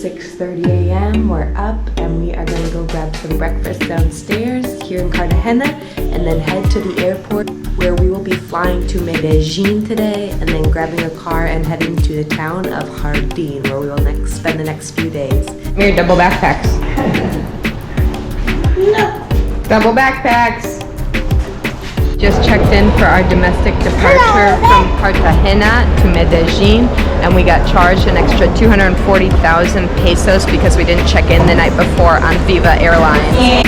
6:30 a.m. We're up and we are gonna go grab some breakfast downstairs here in Cartagena and then head to the airport where we will be flying to Medellin today and then grabbing a car and heading to the town of Jardín where we will spend the next few days. Here, double backpacks. No. Double backpacks. Just checked in for our domestic departure from Cartagena to Medellin, and we got charged an extra 240,000 pesos because we didn't check in the night before on Viva Airlines.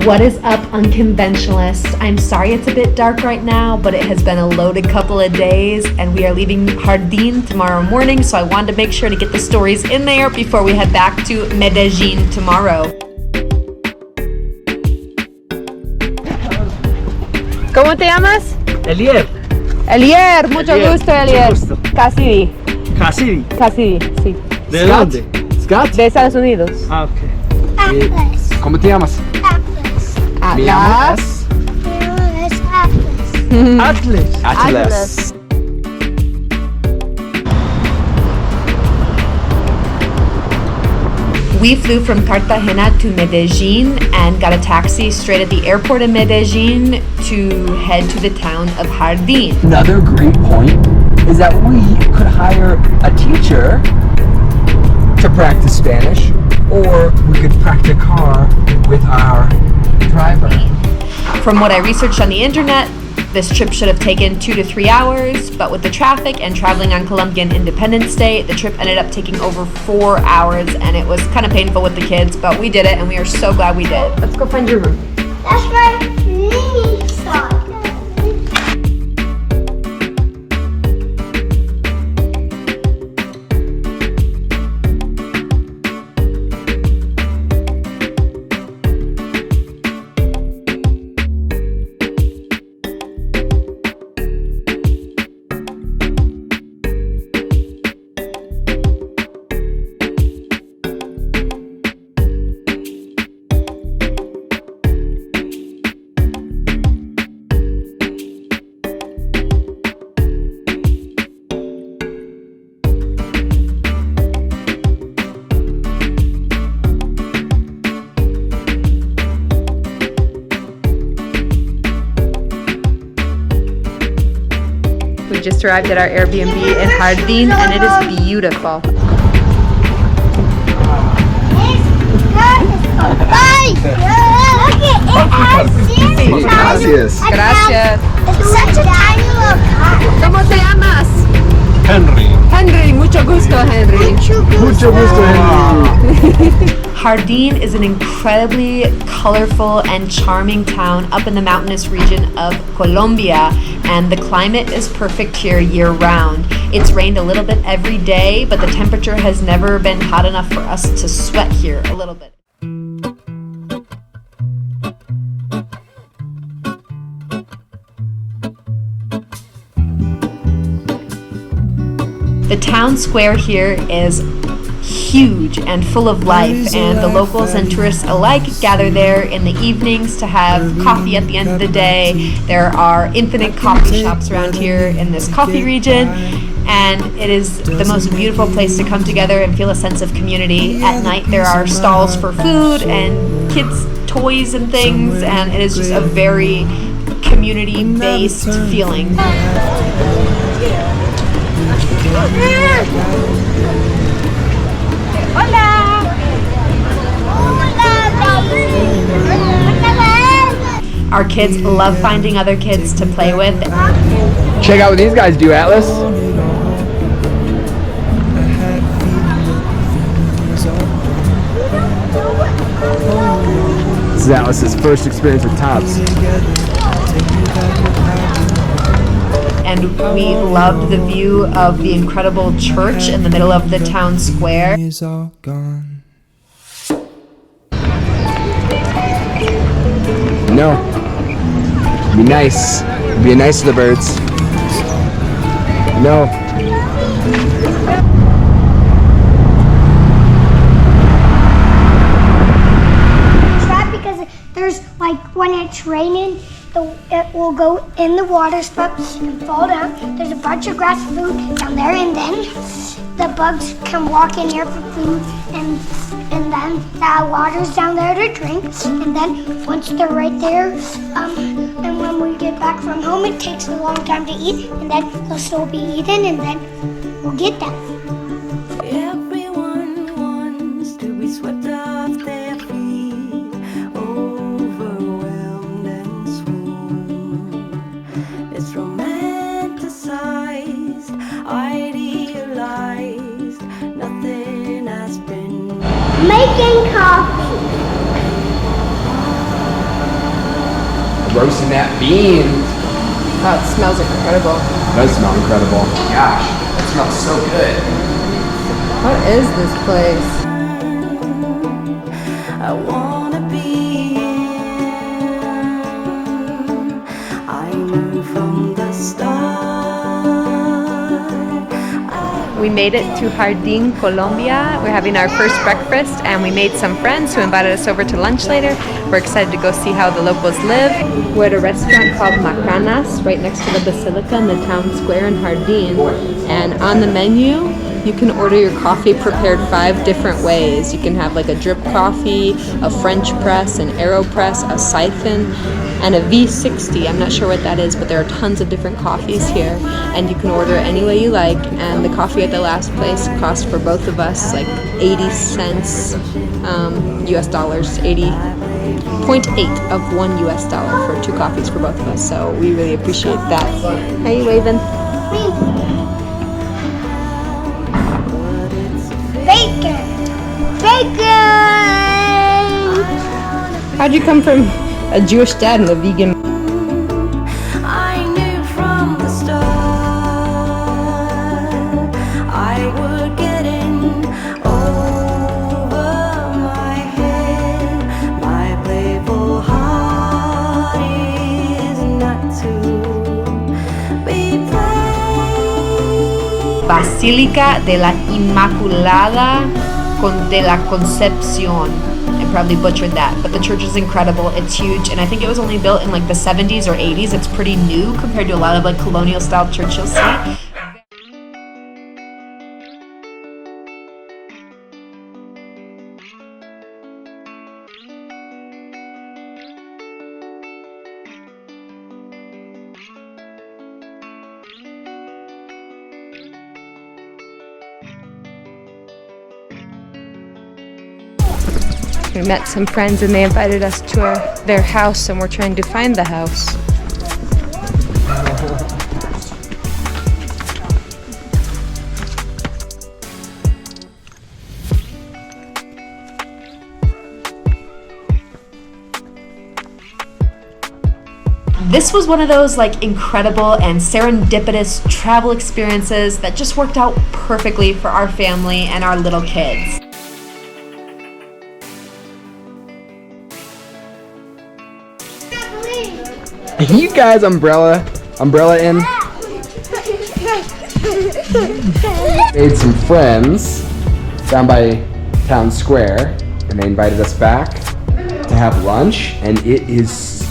What is up, Unconventionalists? I'm sorry it's a bit dark right now, but it has been a loaded couple of days and we are leaving Jardín tomorrow morning, so I wanted to make sure to get the stories in there before we head back to Medellin tomorrow. ¿Cómo te llamas? Elier. Elier, mucho gusto, Elier. Mucho gusto. Cassidy. Cassidy. Cassidy, sí. ¿De dónde? Scott. De Estados Unidos. Ah, ok. Atlas. ¿Cómo te llamas? Atlas. Me llamas Atlas. Atlas. We flew from Cartagena to Medellin and got a taxi straight at the airport in Medellin to head to the town of Jardín. Another great point is that we could hire a teacher to practice Spanish, or we could practice a car with our driver. From what I researched on the internet, this trip should have taken 2 to 3 hours, but with the traffic and traveling on Colombian Independence Day, the trip ended up taking over 4 hours, and it was kind of painful with the kids, but we did it, and we are so glad we did. Let's go find your room. That's my mini sock. We just arrived at our Airbnb in Jardín and it is beautiful. Gracias. Gracias. It's such a tiny little car. ¿Cómo te llamas? Henry. Henry, mucho gusto, Henry. Mucho gusto, Henry. Jardín is an incredibly colorful and charming town up in the mountainous region of Colombia, and the climate is perfect here year-round. It's rained a little bit every day, but the temperature has never been hot enough for us to sweat here a little bit. The town square here is huge and full of life, and the locals and tourists alike gather there in the evenings to have coffee at the end of the day. There are infinite coffee shops around here in this coffee region, and it is the most beautiful place to come together and feel a sense of community. At night there are stalls for food and kids' toys and things, and it is just a very community-based feeling. Our kids love finding other kids to play with. Check out what these guys do, Atlas. This is Atlas's first experience with tops. And we loved the view of the incredible church in the middle of the town square. Is all gone. No. Be nice. Be nice to the birds. No. Trap because there's like when it's raining, it will go in the water spout and fall down. There's a bunch of grass food down there, and then the bugs can walk in here for food, and then the water's down there to drink. And then once they're right there, and when we get back from home, it takes a long time to eat, and then they'll still be eaten, and then we'll get them. Everyone wants to be swept off their feet, overwhelmed and swooned. It's romanticized, idealized, nothing has been Making coffee. Roasting that bean. Oh, it smells incredible. It does smell incredible. Gosh, that smells so good. What is this place? I wanna be in. I knew from the start. We made it to Jardín, Colombia. We're having our first breakfast, and we made some friends who invited us over to lunch later. We're excited to go see how the locals live. We're at a restaurant called Macanas, right next to the Basilica in the town square in Jardín. And on the menu, you can order your coffee prepared 5 different ways. You can have like a drip coffee, a French press, an AeroPress, a siphon, and a V60. I'm not sure what that is, but there are tons of different coffees here, and you can order any way you like. And the coffee at the last place cost for both of us like 80 cents US dollars, 80.8 of $1 US for 2 coffees for both of us. So we really appreciate that. How you waving? Bacon! Bacon! How'd you come from a Jewish dad and a vegan? I knew from the start I would get in over my head. My playful heart is not to be played. Basílica de la Inmaculada de la Concepción. I probably butchered that, but the church is incredible. It's huge, and I think it was only built in like the 70s or 80s. It's pretty new compared to a lot of like colonial style church you'll see. We met some friends and they invited us to their house, and we're trying to find the house. This was one of those like incredible and serendipitous travel experiences that just worked out perfectly for our family and our little kids. You guys umbrella in. Made some friends down by town square, and they invited us back to have lunch, and it is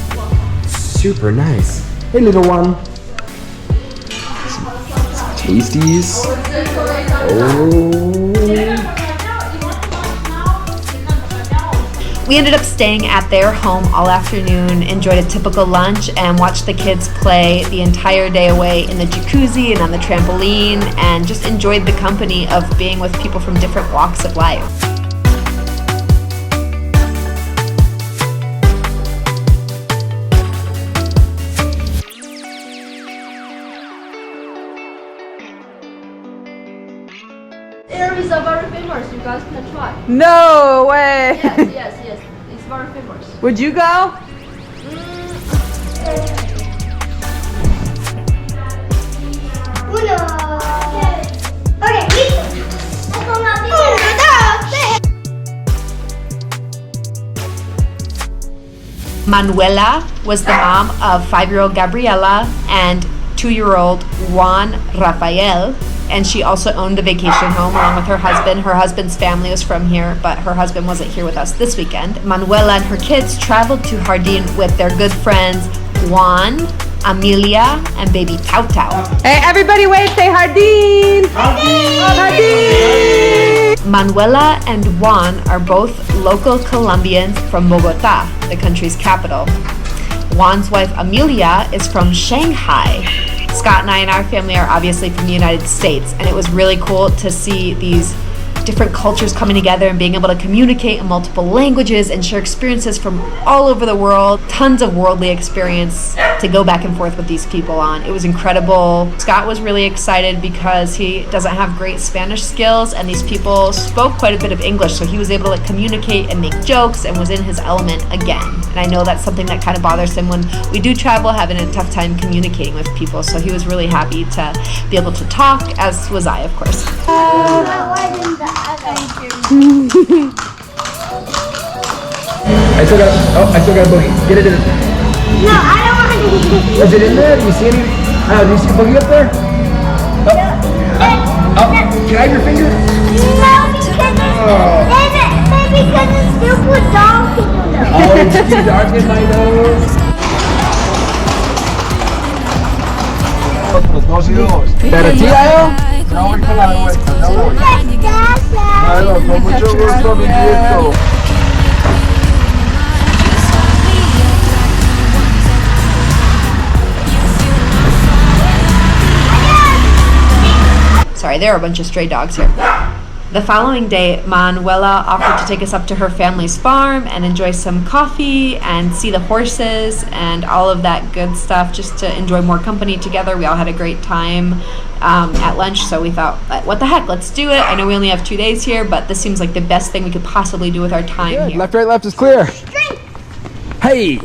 super nice. Hey little one. Some tasties. Oh. We ended up staying at their home all afternoon, enjoyed a typical lunch, and watched the kids play the entire day away in the jacuzzi and on the trampoline, and just enjoyed the company of being with people from different walks of life. It's very famous. You guys can try. No way! Yes. It's very famous. Would you go? Uno. Okay, Manuela was the mom of 5-year-old Gabriela and 2-year-old Juan Rafael, and she also owned a vacation home along with her husband. Her husband's family was from here, but her husband wasn't here with us this weekend. Manuela and her kids traveled to Jardín with their good friends Juan, Amelia, and baby Tau Tau. Hey, everybody wave, say Jardín! Jardín! Manuela and Juan are both local Colombians from Bogota, the country's capital. Juan's wife Amelia is from Shanghai. Scott and I and our family are obviously from the United States, and it was really cool to see these different cultures coming together and being able to communicate in multiple languages and share experiences from all over the world. Tons of worldly experience to go back and forth with these people on. It was incredible. Scott was really excited because he doesn't have great Spanish skills, and these people spoke quite a bit of English, so he was able to communicate and make jokes and was in his element again. And I know that's something that kind of bothers him when we do travel, having a tough time communicating with people, so he was really happy to be able to talk, as was I, of course. I still got a boogie. Get it in. No, I don't want to. Is it in there? Do you see any? Do you see a boogie up there? Can I have your finger? No, because it's super dark in the nose. Oh, it's too dark in my nose. Otros 2 y 2. Pero tía, Ya voy con la de vuelta, ya voy. Gracias. Bueno, con mucho gusto, mi nieto. Sorry, there are a bunch of stray dogs here. The following day, Manuela offered to take us up to her family's farm and enjoy some coffee and see the horses and all of that good stuff, just to enjoy more company together. We all had a great time at lunch, so we thought, what the heck, let's do it. I know we only have 2 days here, but this seems like the best thing we could possibly do with our time good. here. Left, right, left is clear. Hey.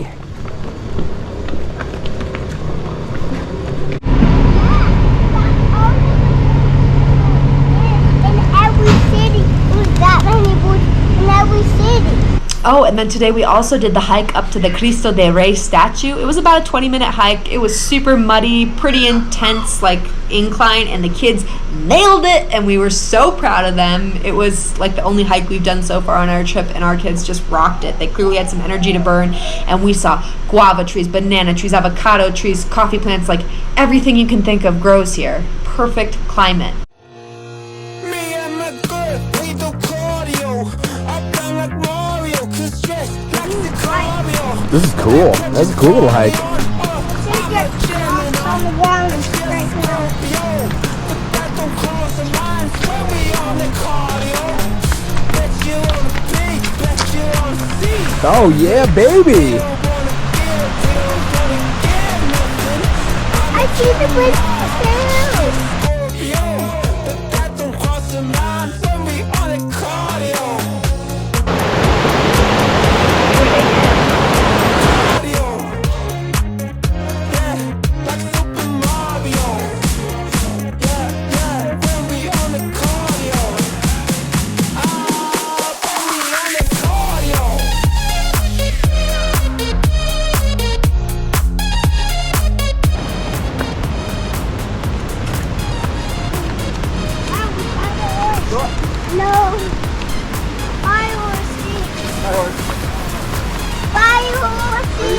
Oh, and then today we also did the hike up to the Cristo de Rey statue. It was about a 20-minute hike. It was super muddy, pretty intense, like incline, and the kids nailed it, and we were so proud of them. It was like the only hike we've done so far on our trip, and our kids just rocked it. They clearly had some energy to burn, and we saw guava trees, banana trees, avocado trees, coffee plants, like everything you can think of grows here. Perfect climate. This is cool. That's a cool little hike. On the ground and straighten out. Oh yeah, baby. I see the bridge too. No. Bye, horsey. Bye, horsey.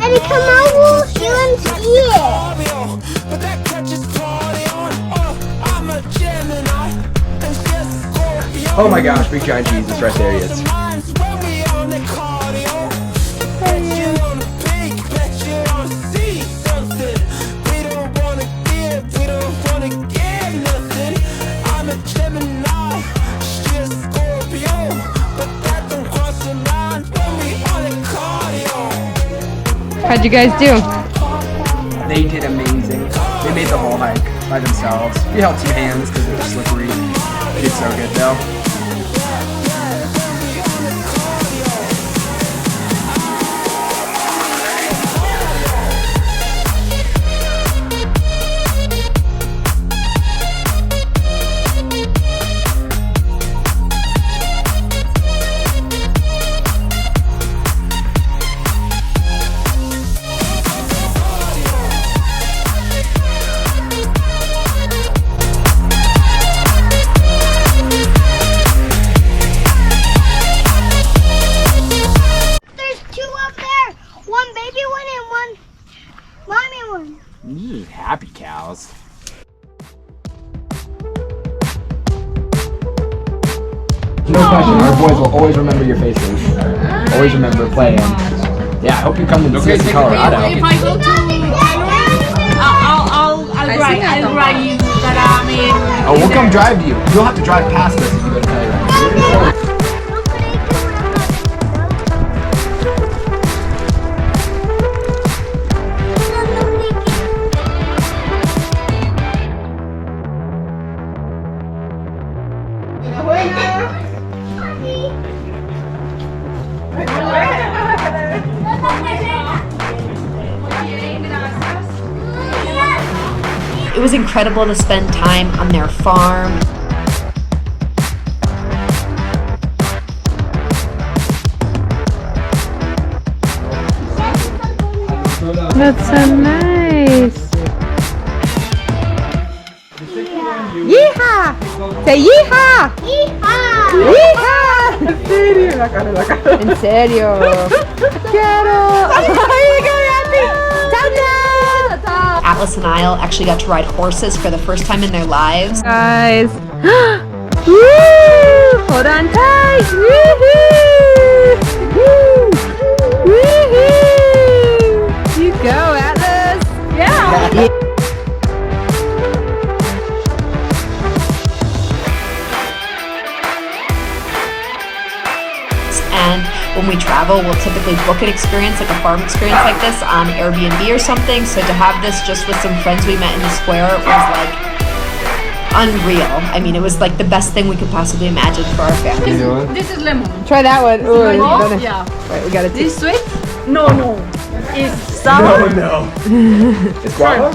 Eddie, come on, we'll see him here. Oh my gosh, big giant Jesus, right there he is. How'd you guys do? They did amazing. They made the whole hike by themselves. We held some hands because it was slippery. They did so good though. question. Our boys will always remember your faces. Always remember playing. Yeah, I hope you come to see us in Colorado. If I go to I'll drive you. But I mean. Oh, we'll come drive to you. You'll have to drive past us if you go to Telluride. It was incredible to spend time on their farm. That's so nice. Yeehaw! Say yeehaw! Yeehaw! En serio, la cara. En serio. Quiero. Atlas and Isle actually got to ride horses for the first time in their lives. Guys. Woo! Hold on tight. Woohoo! Woo! Woohoo! You go, Atlas. Yeah. And when we travel, we'll typically book an experience, like a farm experience like this, on Airbnb or something. So to have this just with some friends we met in the square was like unreal. I mean, it was like the best thing we could possibly imagine for our family. This is lemon. Try that one. Ooh, Lemon? Yeah. Right, we gotta This sweet? No. It's sour. No. It's guava?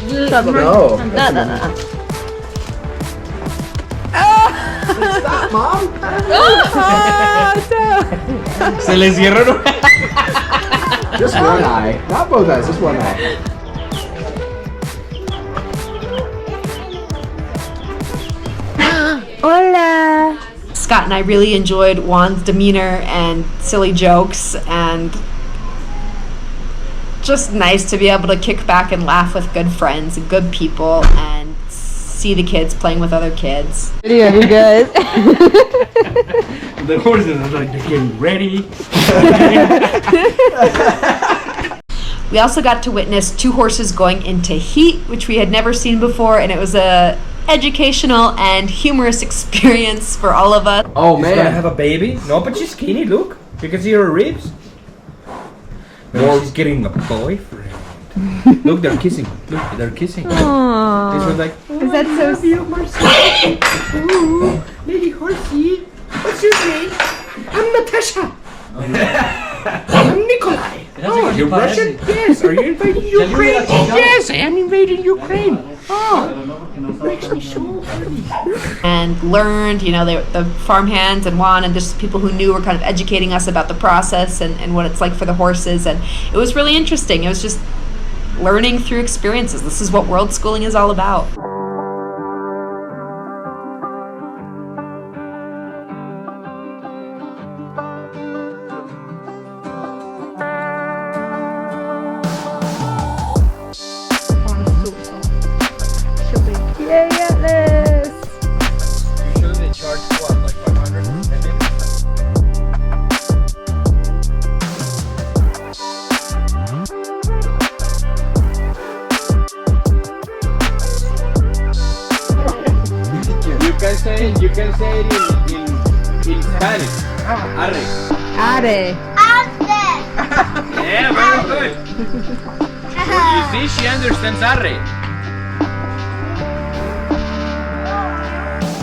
No. No. Stop, Mom. Se le cierra. Just one eye. Not both eyes, just one eye. Hola. Scott and I really enjoyed Juan's demeanor and silly jokes, and just nice to be able to kick back and laugh with good friends and good people and see the kids playing with other kids. Yeah, you guys. The horses are like getting ready. We also got to witness two horses going into heat, which we had never seen before, and it was a educational and humorous experience for all of us. Oh She's gonna man. have a baby. No, but she's skinny. Look, you can see her ribs. No, she's getting a boyfriend. Look, they're kissing. Look, they're kissing. Aww. This was like, Is that so sweet? ooh, lady horsey. What's your name? I'm Natasha. I'm Nikolai. Oh, you're Russian? Yes. Are you invading Ukraine? Yes, I am invading Ukraine. Oh, makes me so happy. And learned, the farmhands and Juan and just people who knew were kind of educating us about the process and what it's like for the horses. And it was really interesting. It was just learning through experiences. This is what world schooling is all about. Yay, Atlas. Usually they charge what, like 500? You can say it in Spanish. Arre. Are. Yeah, very good. You see, she understands arre.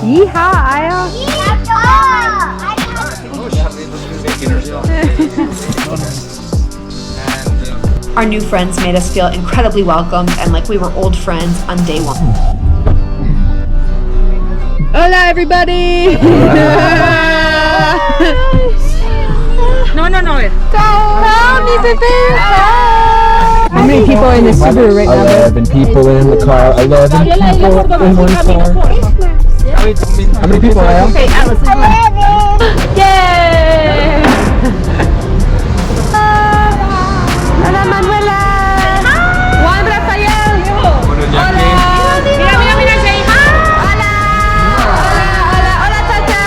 Yeehaw, Isle. Our new friends made us feel incredibly welcomed and like we were old friends on day one. Hola, everybody. No. How many people are in the Subaru right now? 11 people in the car. 11 people in one car. How many people are Okay, Atlas. Yay! Hola, Manuela. Juan Rafael. Hola. Mira, say hi. Hola, Tata.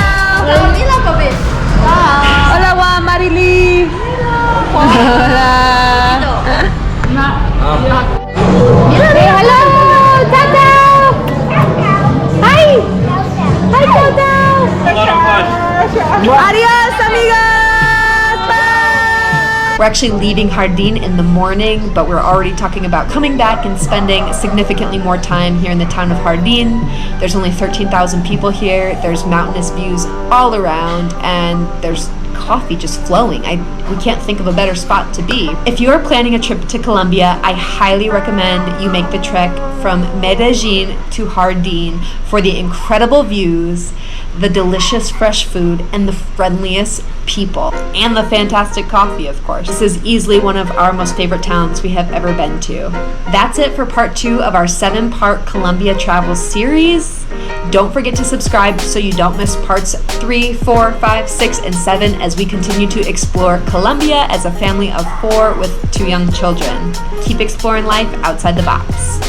We're actually leaving Jardín in the morning, but we're already talking about coming back and spending significantly more time here in the town of Jardín. There's only 13,000 people here. There's mountainous views all around, and there's coffee just flowing. We can't think of a better spot to be. If you are planning a trip to Colombia, I highly recommend you make the trek from Medellin to Jardín for the incredible views, the delicious fresh food, and the friendliest people, and the fantastic coffee, of course. This is easily one of our most favorite towns we have ever been to. That's it for part 2 of our 7-part Colombia travel series. Don't forget to subscribe so you don't miss parts 3, 4, 5, 6, and 7 as we continue to explore Colombia as a family of 4 with 2 young children. Keep exploring life outside the box.